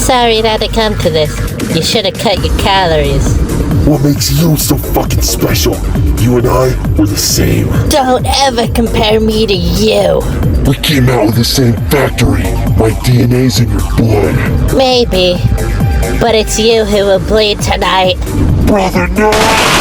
Sorry it had to come to this. You should have cut your calories. What makes you so fucking special? You and I were the same. Don't ever compare me to you. We came out of the same factory. My DNA's in your blood. Maybe. But it's you who will bleed tonight. Brother, no!